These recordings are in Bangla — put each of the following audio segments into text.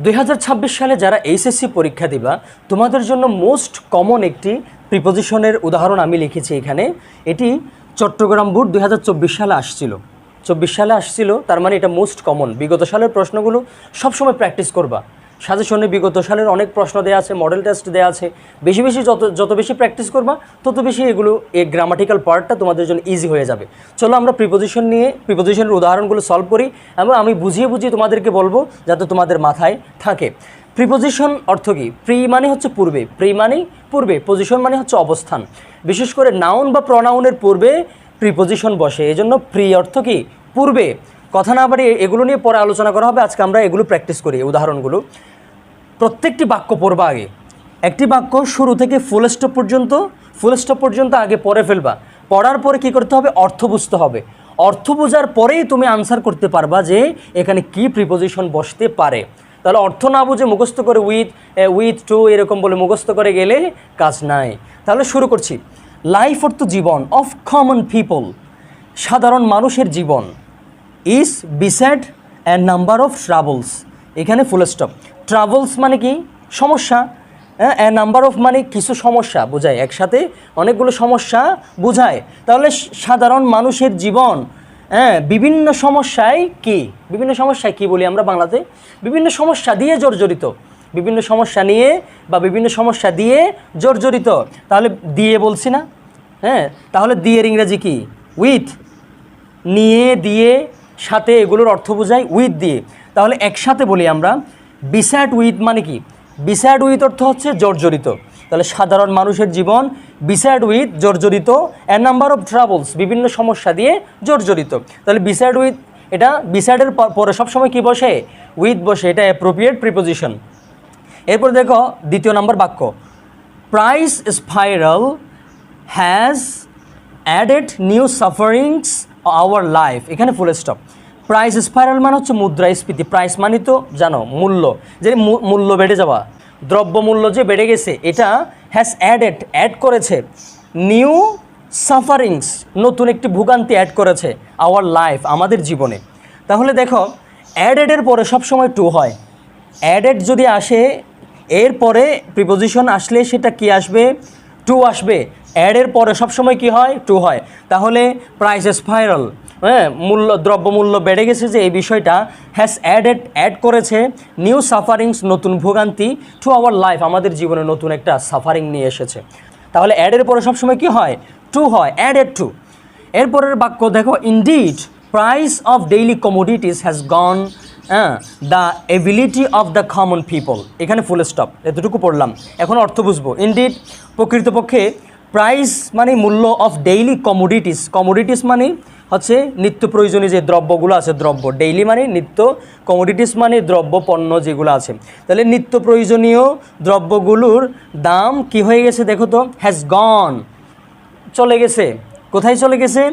2026 সালে যারা এইচএসসি পরীক্ষা দিবা তোমাদের জন্য মোস্ট কমন একটি প্রিপোজিশনের উদাহরণ আমি লিখেছি এখানে। এটি চট্টগ্রাম বোর্ড 2024 সালে আসছিল, 24 সালে আসছিল, তার মানে এটা মোস্ট কমন। বিগত সালের প্রশ্নগুলো সবসময় প্র্যাকটিস করবা। সাজেশনে বিগত সালের অনেক প্রশ্ন দেওয়া আছে, মডেল টেস্ট দেওয়া আছে। বেশি বেশি যত বেশি প্র্যাকটিস করবা তত বেশি এগুলো এই গ্রামাটিক্যাল পার্টটা তোমাদের জন্য ইজি হয়ে যাবে। চলো আমরা প্রিপোজিশনের উদাহরণগুলো সলভ করি এবং আমি বুঝিয়ে তোমাদেরকে বলবো যাতে তোমাদের মাথায় থাকে। প্রিপোজিশন অর্থ কী? প্রি মানে হচ্ছে পূর্বে, প্রি মানে পূর্বে, পজিশন মানে হচ্ছে অবস্থান। বিশেষ করে নাউন বা প্রনাউনের পূর্বে প্রিপোজিশন বসে, এজন্য প্রি অর্থ কী? পূর্বে। কথা না বাড়িয়ে এগুলো নিয়ে পরে আলোচনা করা হবে, আজকে আমরা এগুলো প্র্যাকটিস করি। উদাহরণগুলো প্রত্যেকটি বাক্য পড়বা আগে। একটি বাক্য শুরু থেকে ফুল স্টপ পর্যন্ত আগে পড়ে ফেলবা। পড়ার পরে কী করতে হবে? অর্থ বুঝতে হবে। অর্থ বোঝার পরেই তুমি আনসার করতে পারবা যে এখানে কি প্রিপোজিশন বসতে পারে। তাহলে অর্থ না বুঝে মুখস্থ করে উইথ টু এরকম বলে মুখস্থ করে গেলে কাজ নাই। তাহলে শুরু করছি। লাইফ অর্থ জীবন, অফ কমন পিপল সাধারণ মানুষের জীবন, is beside a number of travels, এখানে ফুল স্টপ। ট্রাভেলস মানে কি? সমস্যা। এ নাম্বার অফ মানে কিছু সমস্যা বোঝায়, একসাথে অনেকগুলো সমস্যা বোঝায়। তাহলে সাধারণ মানুষের জীবন বিভিন্ন সমস্যায় কি বলি আমরা বাংলাতে? বিভিন্ন সমস্যা দিয়ে জর্জরিত, বিভিন্ন সমস্যা নিয়ে বা বিভিন্ন সমস্যা দিয়ে জর্জরিত। তাহলে দিয়ে বলছি না? তাহলে দিয়ের ইংরেজি কি? উইথ। নিয়ে, দিয়ে, সাথে এগুলোর অর্থ বোঝায় উইথ দিয়ে। তাহলে একসাথে বলি আমরা বিসাইড উইথ মানে কি? বিসাইড উইথ অর্থ হচ্ছে জর্জরিত। তাহলে সাধারণ মানুষের জীবন বিসাইড উইথ জর্জরিত, এ নাম্বার অফ ট্রাভেলস বিভিন্ন সমস্যা দিয়ে জর্জরিত। তাহলে বিসাইড উইথ, এটা বিসাইডের পরে সবসময় কি বসে? উইথ বসে, এটা অ্যাপ্রোপ্রিয়েট প্রিপোজিশন। এরপর দেখো দ্বিতীয় নম্বর বাক্য, price spiral has added new sufferings our life, এখানে ফুল স্টপ। প্রাইস স্পাইরাল মানে হচ্ছে মুদ্রাস্ফীতি। প্রাইস মানে তো জানো মূল্য, যে মূল্য বেড়ে যাওয়া, দ্রব্য মূল্য যে বেড়ে গেছে, এটা হ্যাজ অ্যাড করেছে নিউ সাফারিংস, নতুন একটি ভোগান্তি অ্যাড করেছে আওয়ার লাইফ, আমাদের জীবনে। তাহলে দেখো অ্যাডেডের পরে সবসময় টু হয়। অ্যাডেড যদি আসে এরপরে প্রিপোজিশন আসলে সেটা কি আসবে? টু আসবে। অ্যাডের পরে সবসময় কি হয়? টু হয়। তাহলে প্রাইস স্পাইরাল, দ্রব্যমূল্য বেড়ে গেছে যে এই বিষয়টা, হ্যাজ অ্যাড করেছে নিউ সাফারিংস নতুন ভোগান্তি টু আওয়ার লাইফ, আমাদের জীবনে নতুন একটা সাফারিং নিয়ে এসেছে। তাহলে অ্যাডের পরে সবসময় কি হয়? টু হয়, অ্যাডেড টু। এরপরের বাক্য দেখো, indeed price of daily commodities has gone the ability of the common people, এখানে ফুল স্টপ। এতটুকু পড়লাম, এখন অর্থ বুঝবো। ইনডিড প্রকৃতপক্ষে, প্রাইস মানে মূল্য, অফ ডেইলি কমোডিটিস মানে হচ্ছে নিত্য প্রয়োজনীয় যে দ্রব্যগুলো আছে, দ্রব্য। ডেইলি মানে নিত্য, কমোডিটিস মানে দ্রব্য পণ্য যেগুলো আছে। তাহলে নিত্য প্রয়োজনীয় দ্রব্যগুলোর দাম কি হয়ে গেছে দেখো তো? হ্যাজ গন, চলে গেছে। কোথায় চলে গেছে?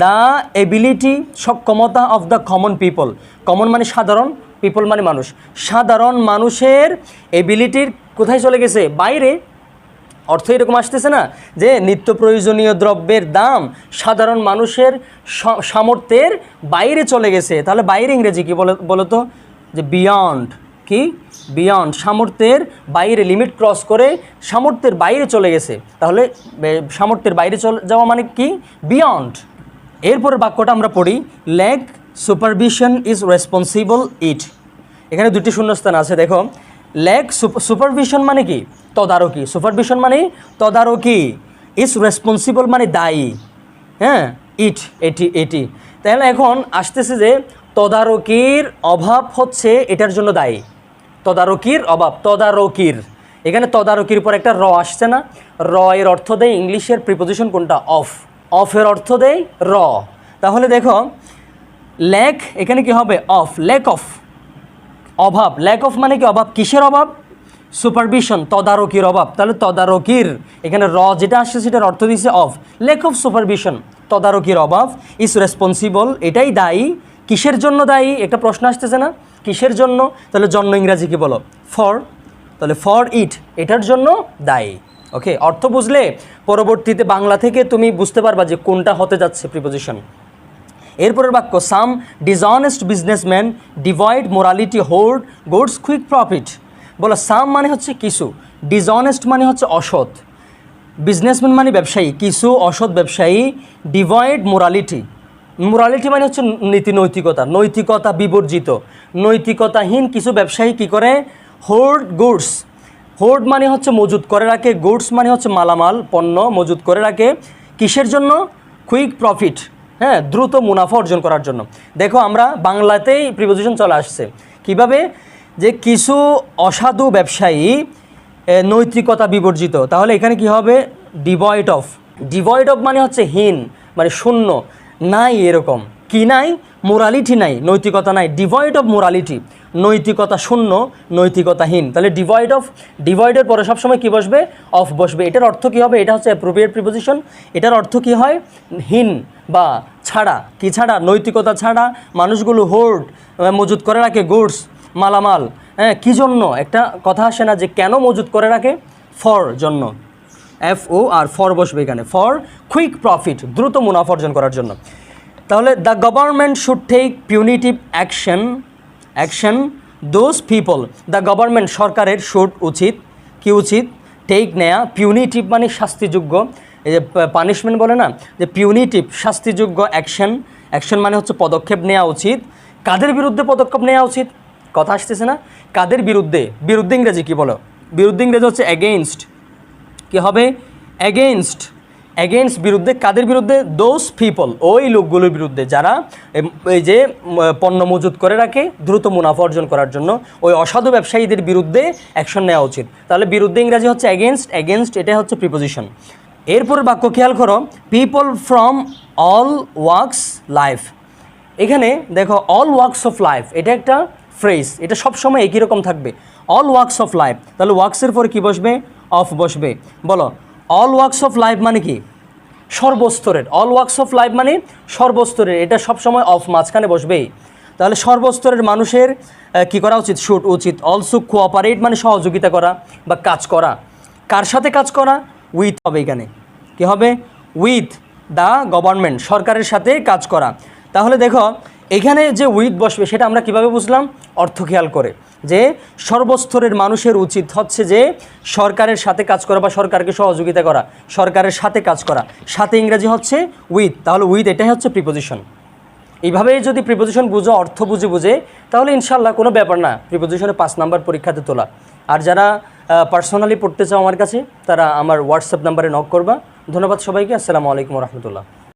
দ্য এবিলিটি, সক্ষমতা of the common people. Common মানে সাধারণ, পিপল মানে মানুষ। সাধারণ মানুষের এবিলিটির কোথায় চলে গেছে? বাইরে। অর্থ এরকম আসতেছে না যে নিত্য প্রয়োজনীয় দ্রব্যের দাম সাধারণ মানুষের সামর্থ্যের বাইরে চলে গেছে। তাহলে বাইরে ইংরেজি কি বলো তো? যে বিয়ন্ড। কি? বিয়ন্ড, সামর্থ্যের বাইরে, লিমিট ক্রস করে সামর্থ্যের বাইরে চলে গেছে। তাহলে সামর্থ্যের বাইরে চলে যাওয়া মানে কি? বিয়ন্ড। এরপরের বাক্যটা আমরা পড়ি, ল্যাক সুপারভিশন ইজ রেসপন্সিবল ইট, এখানে দুটি শূন্যস্থান আছে দেখো। ল্যাক সুপারভিশন মানে কি? তদারকি। সুপারভিশন মানে তদারকি। ইজ রেসপন্সিবল মানে দায়ী। এটি। তাহলে এখন আসতেছে যে তদারকির অভাব হচ্ছে এটার জন্য দায়ী। তদারকির অভাব, তদারকির, এখানে তদারকির পর একটা র আসছে না? র এর অর্থ দেয় ইংলিশের প্রিপোজিশন কোনটা? অফ। অফের অর্থ দেয় র। তাহলে দেখো ল্যাক এখানে কি হবে? অফ। ল্যাক অফ, অভাব। ল্যাক অফ মানে কি? অভাব। কিসের অভাব? সুপারভিশন, তদারকির অভাব। তাহলে তদারকির এখানে র যেটা আসছে সেটার অর্থ দিচ্ছে অফ। ল্যাক অফ সুপারভিশন, তদারকির অভাব, ইজ রেসপন্সিবল, এটাই দায়ী। কিসের জন্য দায়ী? একটা প্রশ্ন আসতেছে না? কিসের জন্য? তাহলে জন্য ইংরাজি কি বলো? ফর। তাহলে ফর ইট, এটার জন্য দায়ী। ওকে, অর্থ বুঝলে পরবর্তীতে বাংলা থেকে তুমি বুঝতে পারবা যে কোনটা হতে যাচ্ছে প্রিপোজিশন। এরপরের বাক্য some dishonest businessman devoid morality hold goods quick profit. বলো সাম মানে হচ্ছে কিছু, ডিসঅনেস্ট মানে হচ্ছে অসৎ, বিজনেসম্যান মানে ব্যবসায়ী, কিছু অসৎ ব্যবসায়ী, ডিভয়েড মোরালিটি, মোরালিটি মানে হচ্ছে নীতি নৈতিকতা, নৈতিকতা বিবর্জিত, নৈতিকতাহীন কিছু ব্যবসায়ী কী করে, হোল্ড গুডস, হোল্ড মানে হচ্ছে মজুত করে রাখে, গুডস মানে হচ্ছে মালামাল পণ্য মজুত করে রাখে, কিসের জন্য, কুইক প্রফিট, হ্যাঁ দ্রুত মুনাফা অর্জন করার জন্য। দেখো আমরা বাংলাতেই প্রিপোজিশন চলে আসছে কিভাবে, যে কিছু অসাধু ব্যবসায়ী নৈতিকতা বিবর্জিত, তাহলে এখানে কি হবে, ডিভয়েড অফ, ডিভয়েড অফ মানে হচ্ছে হীন, মানে শূন্য, নাই এরকম, কি নাই, মোরালিটি নাই, নৈতিকতা নাই, ডিভয়েড অফ মোরালিটি, নৈতিকতা শূন্য, নৈতিকতাহীন। তাহলে ডিভয়েড অফ, ডিভয়েডের পরে সবসময় কী বসবে, অফ বসবে। এটার অর্থ কী হবে, এটা হচ্ছে অ্যাপ্রোপ্রিয়েট প্রিপোজিশন। এটার অর্থ কী হয়, হীন বা ছাড়া, কি ছাড়া, নৈতিকতা ছাড়া মানুষগুলো হোল্ড মজুত করে রাখে গুডস মালামাল, হ্যাঁ কী জন্য, একটা কথা আসে না যে কেন মজুত করে রাখে, ফর জন্য, FOR ফর বসবে এখানে, ফর কুইক প্রফিট, দ্রুত মুনাফা অর্জন করার জন্য। তাহলে the government should take punitive action those people, the government সরকারের শুড উচিত, কি উচিত, টেক নেয়া, পিউনিটিভ মানে শাস্তিযোগ্য, এই যে পানিশমেন্ট বলে না, যে পিউনিটিভ শাস্তিযোগ্য অ্যাকশন মানে হচ্ছে পদক্ষেপ নেওয়া উচিত, কাদের বিরুদ্ধে পদক্ষেপ নেওয়া উচিত, কথা আসতেছে না, কাদের বিরুদ্ধে, বিরুদ্ধে ইংরেজি কী বলো, বিরুদ্ধে ইংরেজি হচ্ছে অ্যাগেইনস্ট, কি হবে, অ্যাগেইনস্ট, অ্যাগেইনস্ট বিরুদ্ধে, কাদের বিরুদ্ধে, দোজ পিপল, ওই লোকগুলোর বিরুদ্ধে যারা এই যে পণ্য মজুত করে রাখে দ্রুত মুনাফা অর্জন করার জন্য, ওই অসাধু ব্যবসায়ীদের বিরুদ্ধে অ্যাকশন নেওয়া উচিত। তাহলে বিরুদ্ধে ইংরাজি হচ্ছে অ্যাগেইনস্ট, অ্যাগেইনস্ট এটা হচ্ছে প্রিপোজিশন। এরপরে বাক্য খেয়াল করো, people from all works life, এখানে দেখো অল ওয়ার্কস অফ লাইফ, এটা একটা ফ্রেজ, এটা সবসময় একই রকম থাকবে, অল ওয়ার্কস অফ লাইফ, তাহলে ওয়ার্কসের পরে কী বসবে, অফ বসবে। বলো অল ওয়ার্কস অফ লাইফ মানে কি, সর্বস্তরের, অল ওয়ার্কস অফ লাইফ মানে সর্বস্তরের, এটা সবসময় অফ মাঝখানে বসবেই। তাহলে সর্বস্তরের মানুষের কি করা উচিত, শুড উচিত, অলসো কোঅপারেট মানে সহযোগিতা করা বা কাজ করা, কার সাথে কাজ করা, উইথ হবে এখানে, কি হবে, উইথ দ্য গভর্নমেন্ট, সরকারের সাথে কাজ করা। তাহলে দেখো এখানে যে উইথ বসবে সেটা আমরা কিভাবে বুঝলাম, অর্থ খেয়াল করে, যে সর্বস্তরের মানুষের উচিত হচ্ছে যে সরকারের সাথে কাজ করা বা সরকারকে সহযোগিতা করা, সরকারের সাথে কাজ করা, সাথে ইংরেজি হচ্ছে উইথ, তাহলে উইথ এটাই হচ্ছে প্রিপোজিশন। এইভাবে যদি প্রিপোজিশন বুঝো, অর্থ বুঝে তাহলে ইনশাল্লাহ কোনো ব্যাপার না প্রিপোজিশনে 5 নাম্বার পরীক্ষাতে তোলা। আর যারা পার্সোনালি পড়তে চাও আমার কাছে, তারা আমার হোয়াটসঅ্যাপ নাম্বারে নক করবা। ধন্যবাদ সবাইকে, আসসালামু আলাইকুম রহমতুল্লাহ।